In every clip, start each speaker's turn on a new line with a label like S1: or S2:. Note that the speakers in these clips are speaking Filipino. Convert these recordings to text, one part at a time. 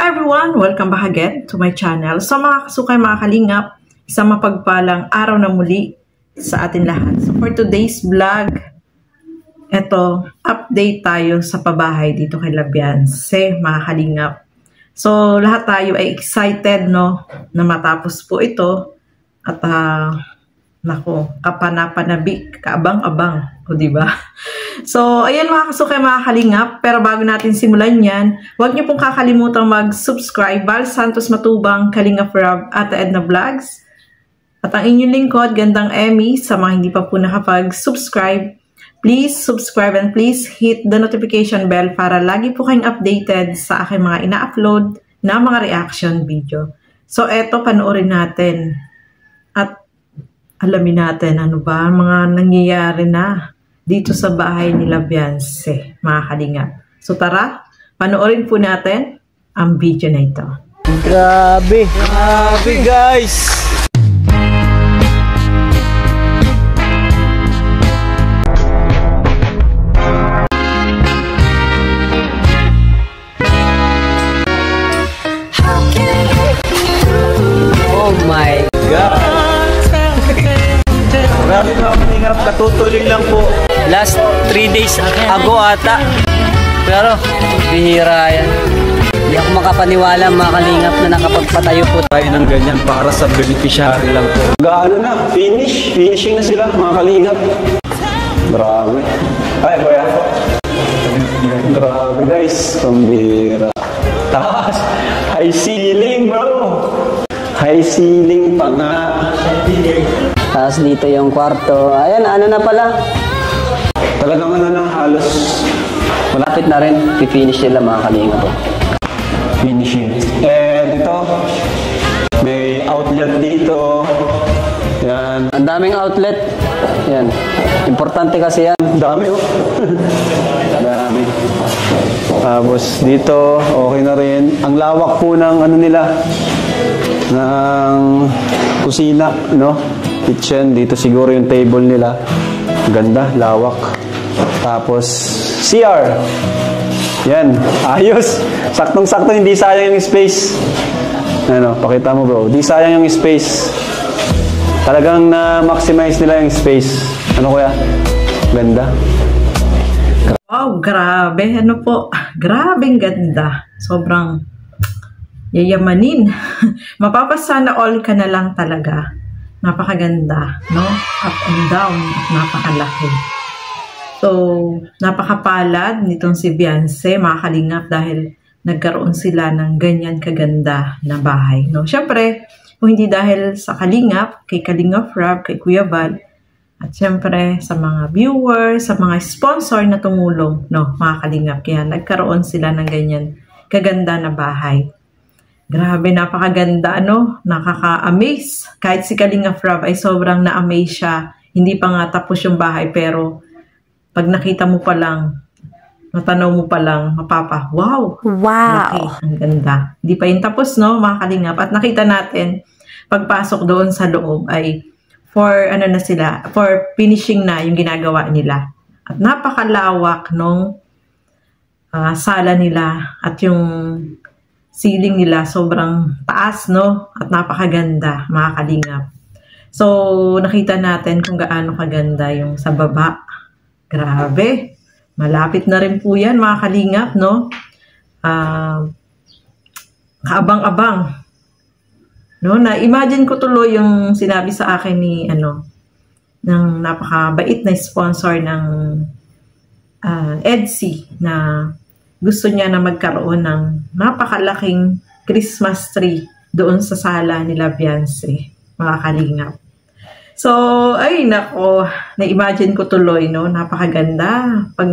S1: everyone! Welcome back again to my channel. So mga kasukay, mga kalingap, isang mapagpalang araw na muli sa atin lahat. So for today's vlog, eto, update tayo sa pabahay dito kay Labianse, mga kalingap. So lahat tayo ay excited, no, na matapos po ito. At nako, kapanapanabik, kaabang-abang, o diba? So, ayan mga kasukay, mga kalingap. Pero bago natin simulan yan, huwag niyo pong kakalimutang mag-subscribe. Val Santos Matubang, Kalingap Rob, Ate Edna Vlogs. At ang inyong lingkod, Gandang Emmy, sa mga hindi pa po nakapag-subscribe. Please subscribe and please hit the notification bell para lagi po kayong updated sa aking mga ina-upload na mga reaction video. So, eto, panoorin natin. At alamin natin ano ba mga nangyayari na dito sa bahay ni Labianse, mga kalingap. So tara, panoorin po natin ang video na ito.
S2: Grabe! Grabe guys! Oh my God! Grabe mga kalingap, katutuloy lang po. Last 3 days ago ata. Pero bihira yan. Hindi ako makapaniwala mga kalingap na nakapagpatayo po tayo ng ganyan para sa beneficiary lang po.
S3: Gaano na? Finishing na sila mga kalingap. Grabe. Ay, kuya. Grabe guys. Pambira. Taas. High ceiling bro. High ceiling pa nga.
S2: Tapos dito yung kwarto. Ayan, ano na pala.
S3: Talagang ano na halos.
S2: Malapit na rin. Pipinish nila mga kalingap po.
S3: Finishing. And ito. May outlet dito. Yan.
S2: Ang daming outlet. Yan. Importante kasi yan.
S3: Dami oh. Dami. Tapos dito, okay na rin. Ang lawak po ng ano nila. Ng kusina, no? Kitchen. Dito siguro yung table nila. Ganda, lawak. Tapos, CR. Yan, ayos. Saktong-sakto, hindi sayang yung space. Ano, pakita mo bro. Hindi sayang yung space. Talagang na-maximize nila yung space. Ano kuya? Ganda.
S1: Wow, grabe. Ano po? Grabeng ganda. Sobrang yayamanin. Mapapasana all ka na lang talaga. Napakaganda, no? Up and down. Napakalaki. So, napakapalad nitong si Bianse, mga kalingap, dahil nagkaroon sila ng ganyan kaganda na bahay, no? Siyempre, kung hindi dahil sa kalingap, kay Kalingap Rob, kay Kuya Val, at siyempre sa mga viewers, sa mga sponsor na tumulong, no, mga kalingap, kaya nagkaroon sila ng ganyan kaganda na bahay. Grabe, napakaganda, ano? Nakaka-amaze. Kahit si Kalingap Rob ay sobrang na-amaze siya. Hindi pa nga tapos yung bahay, pero pag nakita mo pa lang, natanaw mo pa lang, mapapa, wow! Laki, ang ganda. Hindi pa yun tapos, no, mga kalingap. At nakita natin, pagpasok doon sa loob ay for, ano na sila, for finishing na yung ginagawa nila. At napakalawak nung sala nila at yung ceiling nila sobrang taas, no? At napakaganda, mga kalingap. So, nakita natin kung gaano kaganda yung sa baba. Grabe. Malapit na rin po yan, mga kalingap, no? Kaabang-abang. No? Na-imagine ko tuloy yung sinabi sa akin ni, ano, ng napakabait na sponsor ng EDSI na gusto niya na magkaroon ng napakalaking Christmas tree doon sa sala ni Labianse, mga kalingap. So, ay nako, na-imagine ko tuloy, no? Napakaganda. Pag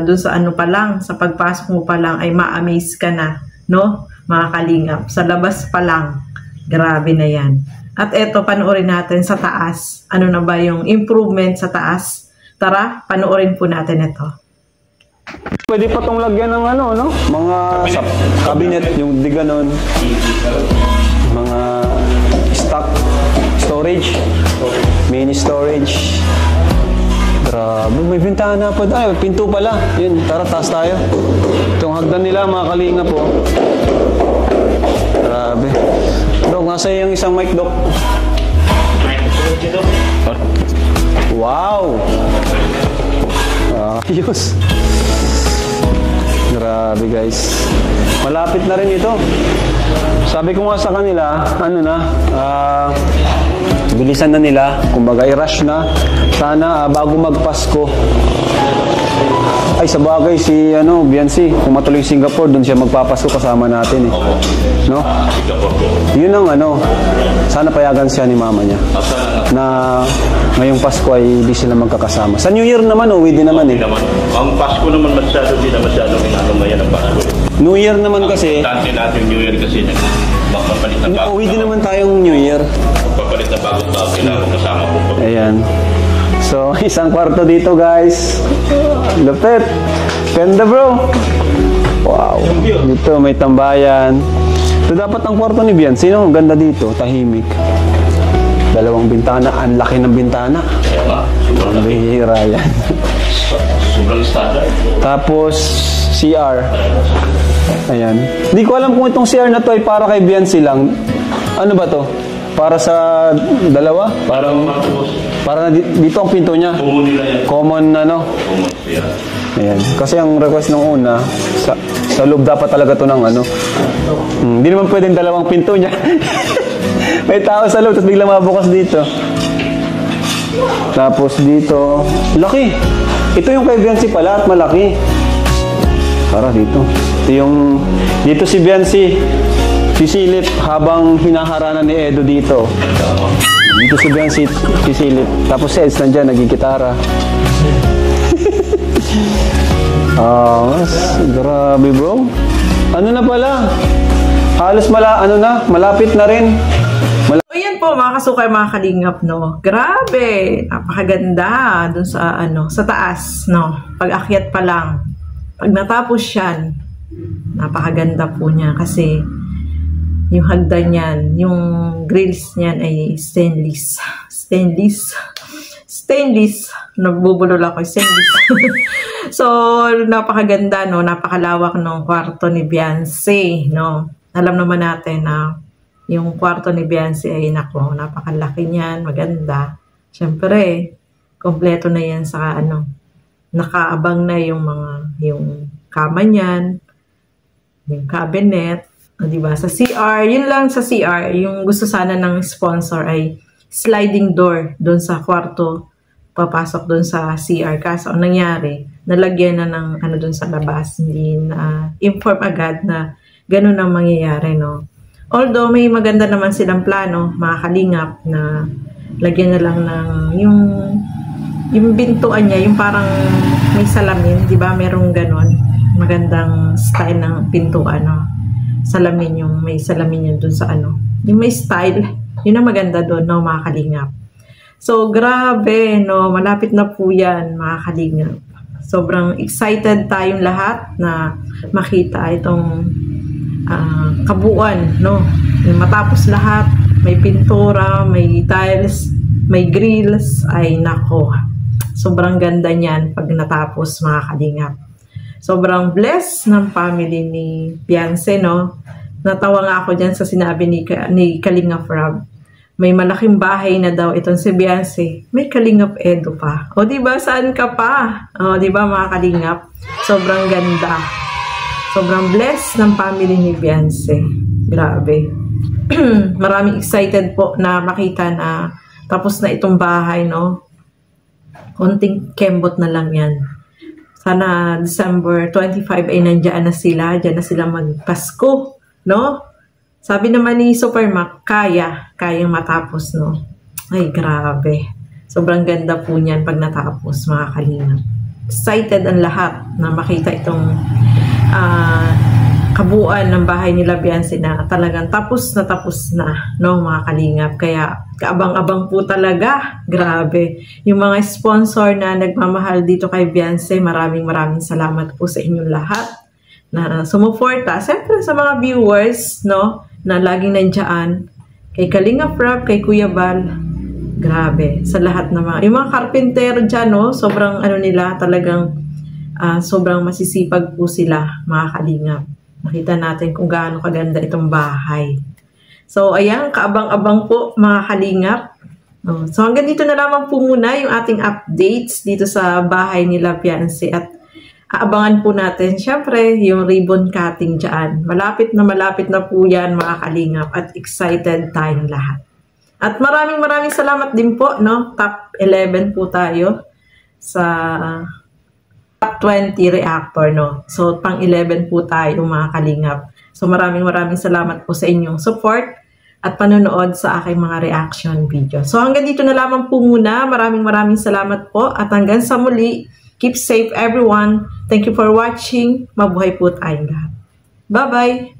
S1: doon sa ano pa lang, sa pagpasok mo pa lang, ay ma-amaze ka na, no? Mga kalingap. Sa labas pa lang, grabe na yan. At eto, panoorin natin sa taas. Ano na ba yung improvement sa taas? Tara, panoorin po natin ito.
S3: Pwede pa itong lagyan ng ano, no? Mga cabinet, yung di ganon. Mga stock, storage, mini storage. Grabe, may bintana pa. Ay, pinto pala. Yun, tara, taas tayo. Itong hagdan nila, mga kalinga po. nasa yung isang mic, Dok? Wow! Ayos. Grabe guys. Malapit na rin ito. Sabi ko nga sa kanila, ano na, bilisan na nila. Kumbaga, i-rush na. Sana bago magpasko. Ay, sa bagay, si Biancy, kung matuloy Singapore, doon siya magpapasko kasama natin. No? Yun ang sana payagan siya ni mama niya. Na ngayong Pasko ay hindi sila magkakasama. Sa New Year naman, uwi din naman eh.
S4: Ang Pasko naman hindi na masyado ngayon ang Pasko.
S3: New Year naman kasi.
S4: Importante natin New Year kasi magpapalit na bago.
S3: Uwi din naman tayong New Year.
S4: Magpapalit na bagong tao, kailangan kasama po.
S3: Ayan. So, isang kwarto dito guys. Lupit. Ganda bro. Wow. Dito may tambayan. Ito dapat ang kwarto ni Bian. Sino? Ang ganda dito. Tahimik. Dalawang bintana. Ang laki ng bintana. Ang bihira yan.
S4: Sobrang standard.
S3: Tapos, CR. Ayan. Hindi ko alam kung itong CR na to ay para kay Biancy lang. Ano ba to? Para sa dalawa? Para dito ang pinto niya.
S4: Common nila yan.
S3: Common
S4: Common siya.
S3: Ayan. Kasi ang request nung una, sa loob dapat talaga to ng hindi naman pwedeng dalawang pinto niya. May tao sa loob, tapos biglang mabukas dito. Tapos dito, laki. Ito yung kay Biancy pala at malaki. Para dito. Dito si Biancy, sisilip habang hinaharana ni Edo dito. Dito si Biancy, sisilip. Tapos si Eds nandyan, nagigitara. Grabe bro. Ano na pala? Halos malapit na rin.
S1: Ayan po mga kasukay, mga kalingap, no. Grabe, napakaganda dun sa taas, no. Pag akyat pa lang, pag natapos yan, napakaganda po niya kasi yung hagdan niyan, yung grills niyan ay stainless. Nagbubulol ako, stainless. So, napakaganda, no? Napakalawak ng kwarto ni Biancy, no? Alam naman natin na yung kwarto ni Biancy ay napakalaki niyan, maganda. Siyempre, kompleto na yan sa nakaabang na yung kama niyan, yung cabinet, diba? Sa CR, yun lang sa CR, yung gusto sana ng sponsor ay sliding door doon sa kwarto, papasok doon sa CR. Kaso ang nangyari, nalagyan na ng doon sa labas, hindi na inform agad na ganun ang mangyayari, no? Although may maganda naman silang plano, mga kalingap, na lagyan na lang ng yung bintuan niya, yung parang may salamin, di ba? Merong ganon. Magandang style ng pintuan, no? Salamin, yung may salamin yun dun sa yung may style, yun ang maganda doon, no, mga kalingap. So, grabe, no? Malapit na po yan, mga kalingap. Sobrang excited tayong lahat na makita itong kabuuan, no? Matapos lahat, may pintura, may tiles, may grills, ay nako. Sobrang ganda niyan pag natapos, mga kalingap. Sobrang blessed ng family ni Biancy, no? Natawa nga ako dyan sa sinabi ni Kalingap Rob. May malaking bahay na daw itong si Biancy. May Kalingap Edo pa. O diba, saan ka pa? O diba, mga Kalingap? Sobrang ganda. Sobrang blessed ng family ni Biancy. Grabe. Maraming excited po na makita na tapos na itong bahay, no? Konting kembot na lang yan. Sana December 25 ay nandiyan na sila. Diyan na sila magpasko, no? Sabi naman ni Supermac, kayang matapos, no? Ay, grabe. Sobrang ganda po niyan pag natapos, mga kalingap. Excited ang lahat na makita itong kabuuan ng bahay nila Biancy na talagang tapos na, no, mga kalingap. Kaya kaabang-abang po talaga. Grabe. Yung mga sponsor na nagmamahal dito kay Biancy, maraming salamat po sa inyong lahat na sumuporta. Siyempre sa mga viewers, no, na laging nandiyan. Kay Kalingap Rob, kay Kuya Bal. Grabe. Sa lahat ng yung mga carpenter dyan, no, sobrang nila, talagang sobrang masisipag po sila, mga kalingap. Makita natin kung gaano kaganda itong bahay. So, ayan, kaabang-abang po mga kalingap. So, hanggang dito na lamang po muna yung ating updates dito sa bahay nila Fiancé at aabangan po natin, syempre, yung ribbon cutting dyan. Malapit na po yan mga kalingap at excited tayong lahat. At maraming salamat din po, no? Top 11 po tayo sa top 20 reactor, no? So, pang 11 po tayo mga kalingap. So, maraming salamat po sa inyong support at panonood sa aking mga reaction video. So, hanggang dito na lamang po muna. Maraming salamat po at hanggang sa muli. Keep safe everyone. Thank you for watching. Mabuhay po tayong lahat. Bye-bye!